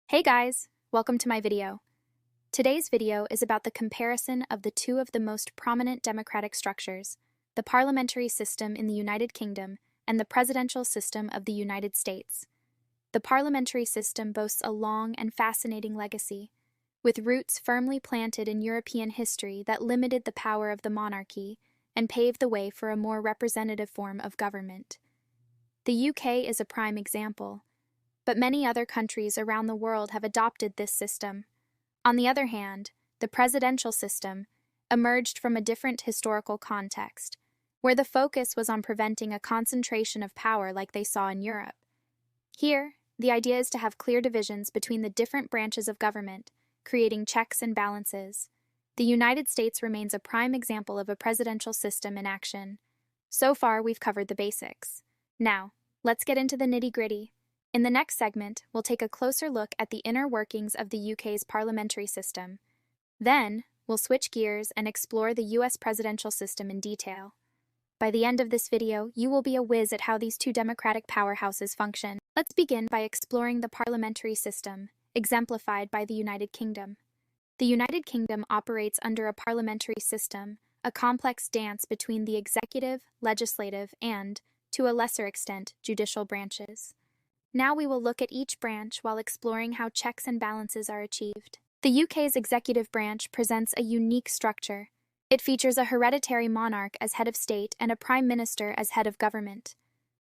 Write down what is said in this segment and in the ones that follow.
Hey guys, welcome to my video. Today's video is about the comparison of the two of the most prominent democratic structures, the parliamentary system in the United Kingdom and the presidential system of the United States. The parliamentary system boasts a long and fascinating legacy, with roots firmly planted in European history that limited the power of the monarchy and paved the way for a more representative form of government. The UK is a prime example, but many other countries around the world have adopted this system. On the other hand, the presidential system emerged from a different historical context, where the focus was on preventing a concentration of power like they saw in Europe. Here, the idea is to have clear divisions between the different branches of government, creating checks and balances. The United States remains a prime example of a presidential system in action. So far, we've covered the basics. Now, let's get into the nitty-gritty. In the next segment, we'll take a closer look at the inner workings of the UK's parliamentary system. Then, we'll switch gears and explore the US presidential system in detail. By the end of this video, you will be a whiz at how these two democratic powerhouses function. Let's begin by exploring the parliamentary system, exemplified by the United Kingdom. The United Kingdom operates under a parliamentary system, a complex dance between the executive, legislative, and, to a lesser extent, judicial branches. Now we will look at each branch while exploring how checks and balances are achieved. The UK's executive branch presents a unique structure. It features a hereditary monarch as head of state and a prime minister as head of government.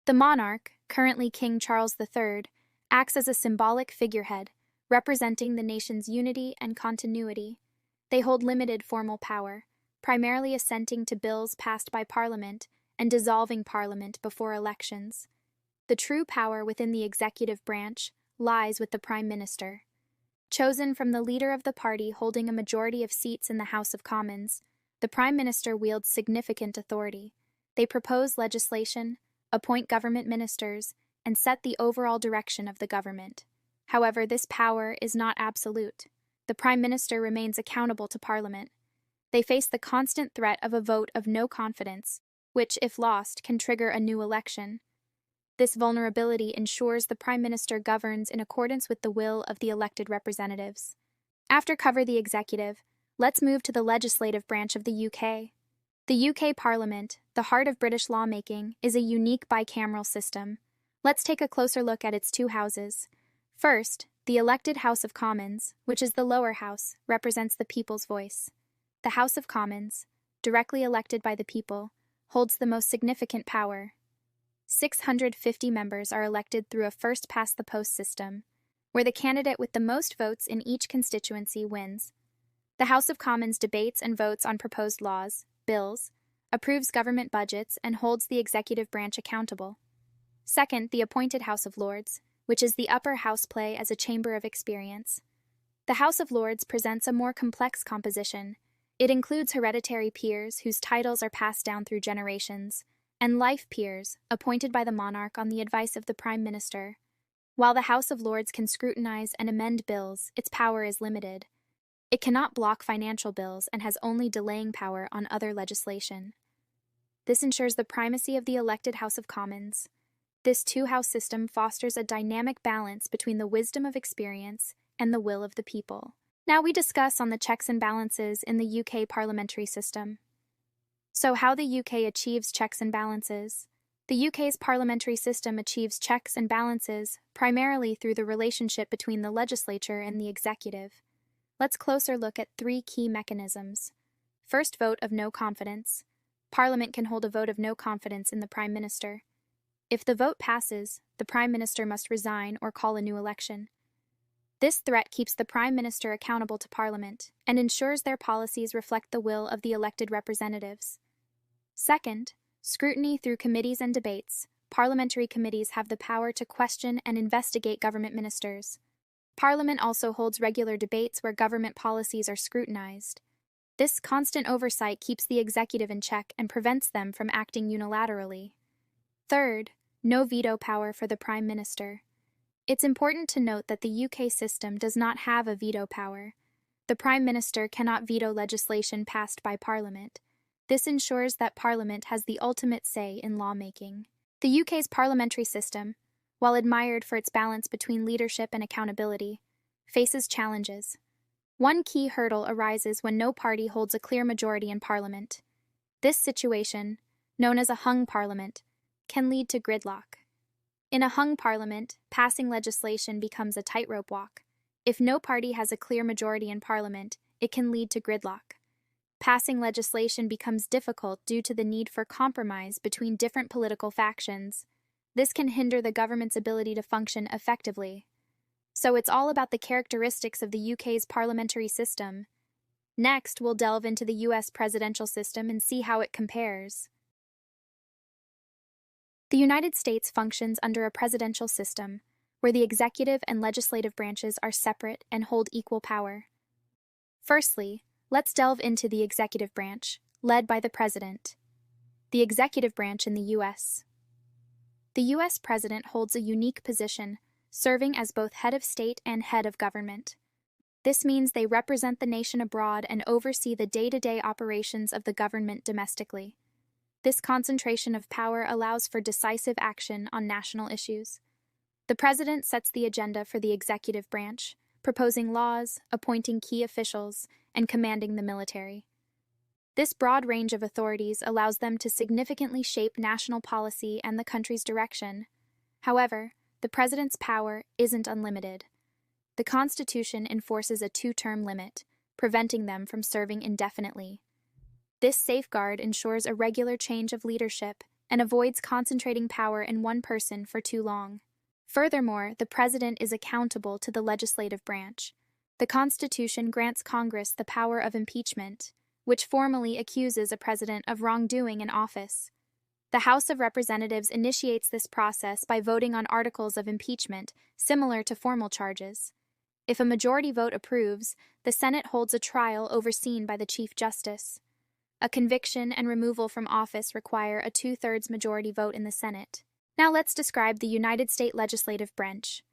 The monarch, currently King Charles III, acts as a symbolic figurehead, representing the nation's unity and continuity. They hold limited formal power, primarily assenting to bills passed by Parliament and dissolving Parliament before elections. The true power within the executive branch lies with the Prime Minister. Chosen from the leader of the party holding a majority of seats in the House of Commons, the Prime Minister wields significant authority. They propose legislation, appoint government ministers, and set the overall direction of the government. However, this power is not absolute. The Prime Minister remains accountable to Parliament. They face the constant threat of a vote of no confidence, which, if lost, can trigger a new election. This vulnerability ensures the Prime Minister governs in accordance with the will of the elected representatives. After covering the executive, let's move to the legislative branch of the UK. The UK Parliament, the heart of British lawmaking, is a unique bicameral system. Let's take a closer look at its two houses. First, the elected House of Commons, which is the lower house, represents the people's voice. The House of Commons, directly elected by the people, holds the most significant power. 650 members are elected through a first-past-the-post system, where the candidate with the most votes in each constituency wins. The House of Commons debates and votes on proposed laws, bills, approves government budgets, and holds the executive branch accountable. Second, the appointed House of Lords, which is the upper house play as a chamber of experience. The House of Lords presents a more complex composition. It includes hereditary peers whose titles are passed down through generations, and life peers, appointed by the monarch on the advice of the Prime Minister. While the House of Lords can scrutinize and amend bills, its power is limited. It cannot block financial bills and has only delaying power on other legislation. This ensures the primacy of the elected House of Commons. This two-house system fosters a dynamic balance between the wisdom of experience and the will of the people. Now we discuss on the checks and balances in the UK parliamentary system. So how the UK achieves checks and balances. The UK's parliamentary system achieves checks and balances primarily through the relationship between the legislature and the executive. Let's closer look at three key mechanisms. First, vote of no confidence. Parliament can hold a vote of no confidence in the Prime Minister. If the vote passes, the Prime Minister must resign or call a new election. This threat keeps the Prime Minister accountable to Parliament and ensures their policies reflect the will of the elected representatives. Second, scrutiny through committees and debates. Parliamentary committees have the power to question and investigate government ministers. Parliament also holds regular debates where government policies are scrutinized. This constant oversight keeps the executive in check and prevents them from acting unilaterally. Third, no veto power for the Prime Minister. It's important to note that the UK system does not have a veto power. The Prime Minister cannot veto legislation passed by Parliament. This ensures that Parliament has the ultimate say in lawmaking. The UK's parliamentary system, while admired for its balance between leadership and accountability, faces challenges. One key hurdle arises when no party holds a clear majority in Parliament. This situation, known as a hung parliament, can lead to gridlock. In a hung parliament, passing legislation becomes a tightrope walk. If no party has a clear majority in Parliament, it can lead to gridlock. Passing legislation becomes difficult due to the need for compromise between different political factions. This can hinder the government's ability to function effectively. So it's all about the characteristics of the UK's parliamentary system. Next, we'll delve into the US presidential system and see how it compares. The United States functions under a presidential system, where the executive and legislative branches are separate and hold equal power. Firstly, let's delve into the executive branch, led by the president. The executive branch in the U.S. The U.S. president holds a unique position, serving as both head of state and head of government. This means they represent the nation abroad and oversee the day-to-day operations of the government domestically. This concentration of power allows for decisive action on national issues. The president sets the agenda for the executive branch, proposing laws, appointing key officials, and commanding the military. This broad range of authorities allows them to significantly shape national policy and the country's direction. However, the president's power isn't unlimited. The Constitution enforces a two-term limit, preventing them from serving indefinitely. This safeguard ensures a regular change of leadership and avoids concentrating power in one person for too long. Furthermore, the president is accountable to the legislative branch. The Constitution grants Congress the power of impeachment, which formally accuses a president of wrongdoing in office. The House of Representatives initiates this process by voting on articles of impeachment, similar to formal charges. If a majority vote approves, the Senate holds a trial overseen by the Chief Justice. A conviction and removal from office require a two-thirds majority vote in the Senate. Now let's describe the United States legislative branch.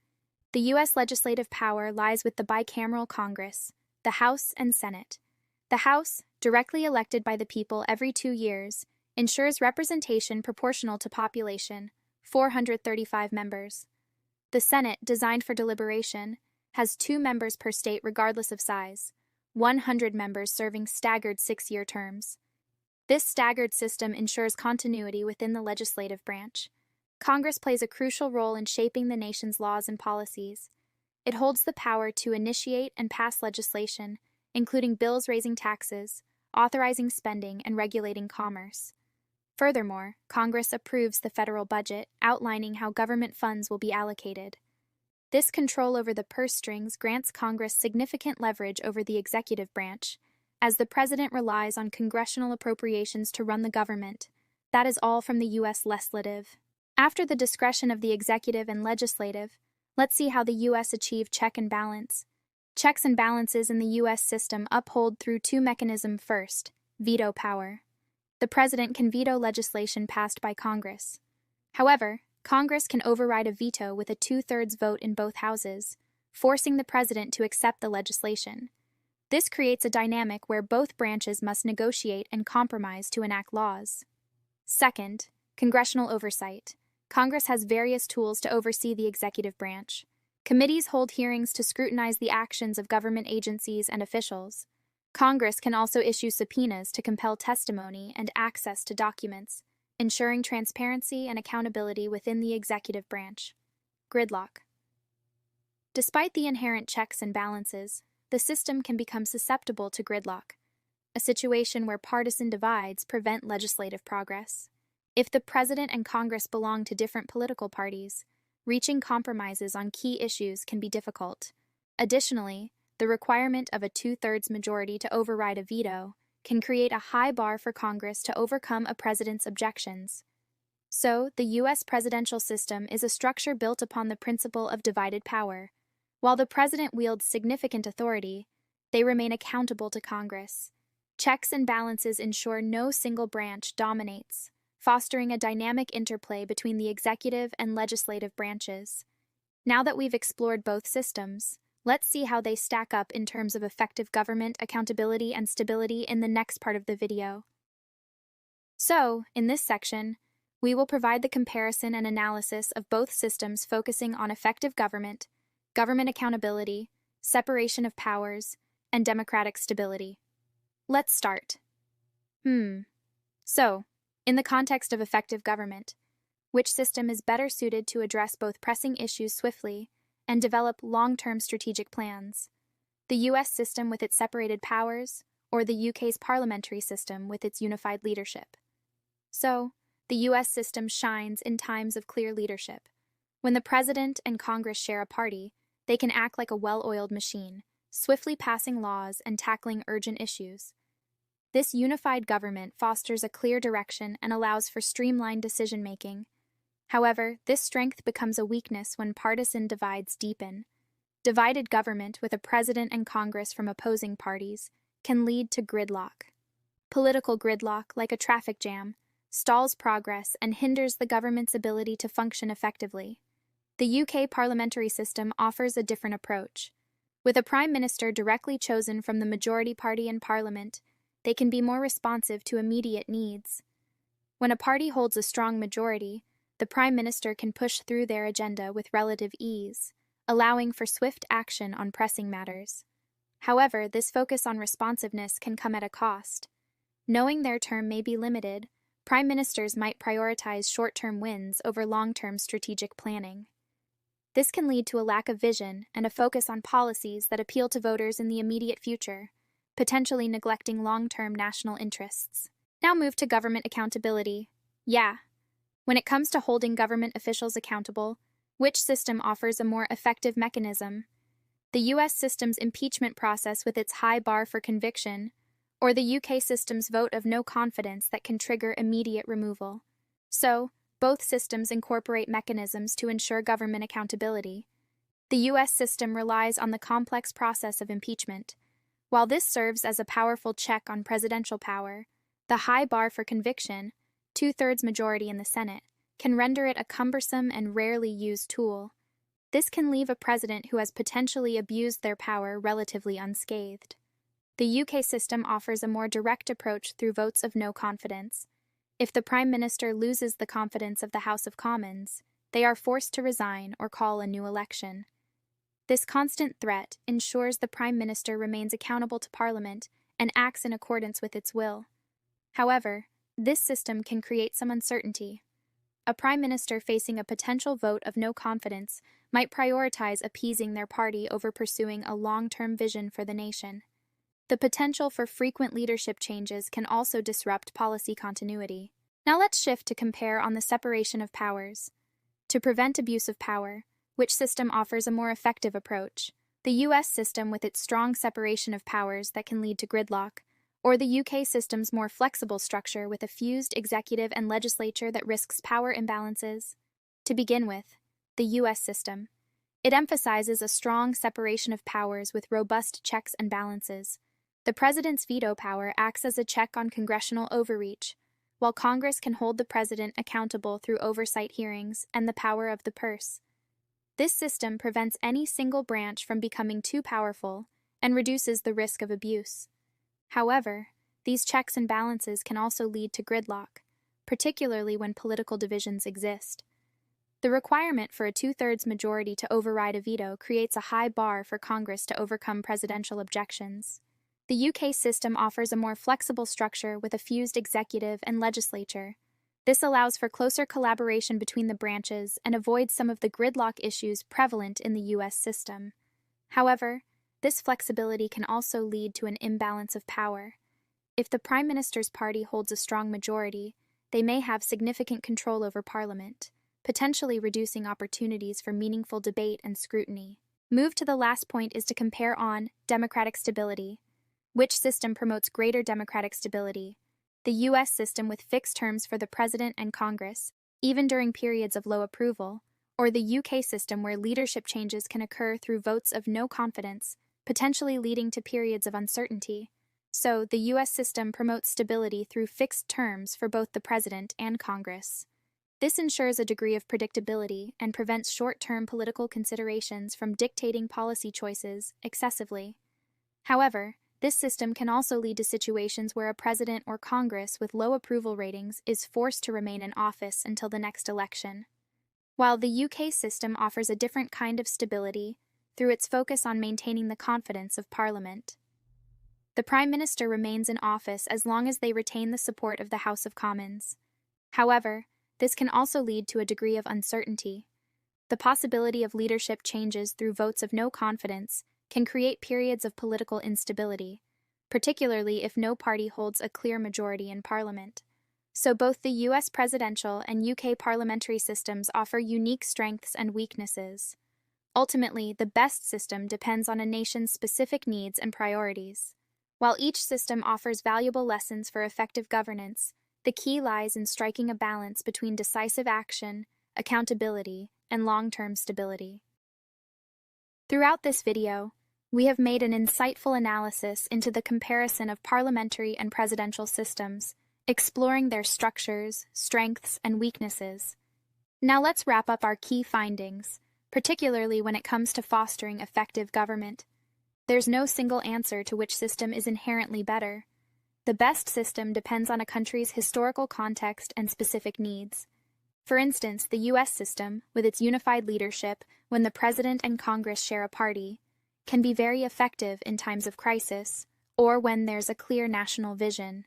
The U.S. legislative power lies with the bicameral Congress, the House and Senate. The House, directly elected by the people every 2 years, ensures representation proportional to population, 435 members. The Senate, designed for deliberation, has 2 members per state regardless of size, 100 members serving staggered 6-year terms. This staggered system ensures continuity within the legislative branch. Congress plays a crucial role in shaping the nation's laws and policies. It holds the power to initiate and pass legislation, including bills raising taxes, authorizing spending, and regulating commerce. Furthermore, Congress approves the federal budget, outlining how government funds will be allocated. This control over the purse strings grants Congress significant leverage over the executive branch, as the president relies on congressional appropriations to run the government. That is all from the U.S. legislative. After the discretion of the executive and legislative, let's see how the U.S. achieved check and balance. Checks and balances in the U.S. system uphold through 2 mechanisms. First, veto power. The president can veto legislation passed by Congress. However, Congress can override a veto with a 2/3 vote in both houses, forcing the president to accept the legislation. This creates a dynamic where both branches must negotiate and compromise to enact laws. Second, congressional oversight. Congress has various tools to oversee the executive branch. Committees hold hearings to scrutinize the actions of government agencies and officials. Congress can also issue subpoenas to compel testimony and access to documents, ensuring transparency and accountability within the executive branch. Gridlock. Despite the inherent checks and balances, the system can become susceptible to gridlock, a situation where partisan divides prevent legislative progress. If the president and Congress belong to different political parties, reaching compromises on key issues can be difficult. Additionally, the requirement of a 2/3 majority to override a veto can create a high bar for Congress to overcome a president's objections. So, the U.S. presidential system is a structure built upon the principle of divided power. While the president wields significant authority, they remain accountable to Congress. Checks and balances ensure no single branch dominates, fostering a dynamic interplay between the executive and legislative branches. Now that we've explored both systems, let's see how they stack up in terms of effective government accountability and stability in the next part of the video. So, in this section, we will provide the comparison and analysis of both systems, focusing on effective government, government accountability, separation of powers, and democratic stability. Let's start. So, in the context of effective government, which system is better suited to address both pressing issues swiftly and develop long-term strategic plans? The US system with its separated powers, or the UK's parliamentary system with its unified leadership? So, the US system shines in times of clear leadership. When the president and Congress share a party, they can act like a well-oiled machine, swiftly passing laws and tackling urgent issues. This unified government fosters a clear direction and allows for streamlined decision-making. However, this strength becomes a weakness when partisan divides deepen. Divided government with a president and Congress from opposing parties can lead to gridlock. Political gridlock, like a traffic jam, stalls progress and hinders the government's ability to function effectively. The UK parliamentary system offers a different approach. With a prime minister directly chosen from the majority party in parliament, they can be more responsive to immediate needs. When a party holds a strong majority, the prime minister can push through their agenda with relative ease, allowing for swift action on pressing matters. However, this focus on responsiveness can come at a cost. Knowing their term may be limited, prime ministers might prioritize short-term wins over long-term strategic planning. This can lead to a lack of vision and a focus on policies that appeal to voters in the immediate future, potentially neglecting long-term national interests. Now move to government accountability. When it comes to holding government officials accountable, which system offers a more effective mechanism? The US system's impeachment process with its high bar for conviction, or the UK system's vote of no confidence that can trigger immediate removal? So, both systems incorporate mechanisms to ensure government accountability. The US system relies on the complex process of impeachment. While this serves as a powerful check on presidential power, the high bar for conviction, two-thirds majority in the Senate, can render it a cumbersome and rarely used tool. This can leave a president who has potentially abused their power relatively unscathed. The UK system offers a more direct approach through votes of no confidence. If the Prime Minister loses the confidence of the House of Commons, they are forced to resign or call a new election. This constant threat ensures the Prime Minister remains accountable to Parliament and acts in accordance with its will. However, this system can create some uncertainty. A Prime Minister facing a potential vote of no confidence might prioritize appeasing their party over pursuing a long-term vision for the nation. The potential for frequent leadership changes can also disrupt policy continuity. Now let's shift to compare on the separation of powers. To prevent abuse of power, which system offers a more effective approach? The US system with its strong separation of powers that can lead to gridlock, or the UK system's more flexible structure with a fused executive and legislature that risks power imbalances? To begin with, the US system. It emphasizes a strong separation of powers with robust checks and balances. The president's veto power acts as a check on congressional overreach, while Congress can hold the president accountable through oversight hearings and the power of the purse. This system prevents any single branch from becoming too powerful and reduces the risk of abuse. However, these checks and balances can also lead to gridlock, particularly when political divisions exist. The requirement for a two-thirds majority to override a veto creates a high bar for Congress to overcome presidential objections. The UK system offers a more flexible structure with a fused executive and legislature. This allows for closer collaboration between the branches and avoids some of the gridlock issues prevalent in the US system. However, this flexibility can also lead to an imbalance of power. If the Prime Minister's party holds a strong majority, they may have significant control over Parliament, potentially reducing opportunities for meaningful debate and scrutiny. Move to the last point is to compare on democratic stability. Which system promotes greater democratic stability? The US system with fixed terms for the President and Congress, even during periods of low approval, or the UK system where leadership changes can occur through votes of no confidence, potentially leading to periods of uncertainty. So, the US system promotes stability through fixed terms for both the President and Congress. This ensures a degree of predictability and prevents short-term political considerations from dictating policy choices excessively. However, this system can also lead to situations where a president or Congress with low approval ratings is forced to remain in office until the next election. While the UK system offers a different kind of stability, through its focus on maintaining the confidence of Parliament. The Prime Minister remains in office as long as they retain the support of the House of Commons. However, this can also lead to a degree of uncertainty. The possibility of leadership changes through votes of no confidence can create periods of political instability, particularly if no party holds a clear majority in Parliament. So both the US presidential and UK parliamentary systems offer unique strengths and weaknesses. Ultimately, the best system depends on a nation's specific needs and priorities. While each system offers valuable lessons for effective governance, the key lies in striking a balance between decisive action, accountability, and long-term stability. Throughout this video, we have made an insightful analysis into the comparison of parliamentary and presidential systems, exploring their structures, strengths, and weaknesses. Now let's wrap up our key findings, particularly when it comes to fostering effective government. There's no single answer to which system is inherently better. The best system depends on a country's historical context and specific needs. For instance, the US system, with its unified leadership when the President and Congress share a party, can be very effective in times of crisis or when there's a clear national vision.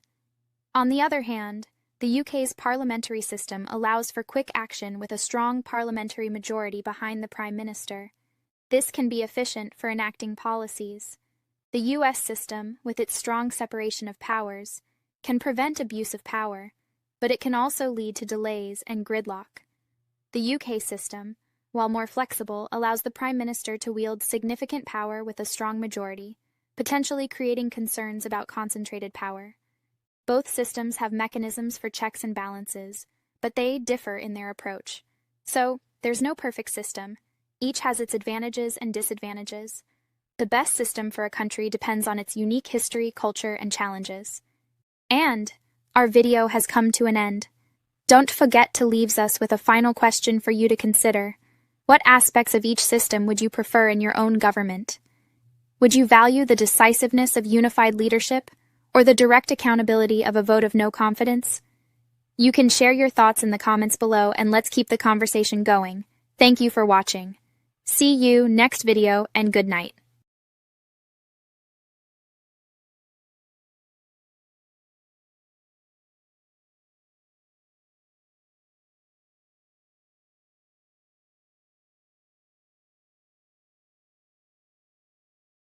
On the other hand, the UK's parliamentary system allows for quick action with a strong parliamentary majority behind the Prime Minister. This can be efficient for enacting policies. The US system, with its strong separation of powers, can prevent abuse of power, but it can also lead to delays and gridlock. The UK system, while more flexible, allows the Prime Minister to wield significant power with a strong majority, potentially creating concerns about concentrated power. Both systems have mechanisms for checks and balances, but they differ in their approach. So, there's no perfect system. Each has its advantages and disadvantages. The best system for a country depends on its unique history, culture, and challenges. And our video has come to an end. Don't forget to leave us with a final question for you to consider. What aspects of each system would you prefer in your own government? Would you value the decisiveness of unified leadership or the direct accountability of a vote of no confidence? You can share your thoughts in the comments below and let's keep the conversation going. Thank you for watching. See you next video and good night.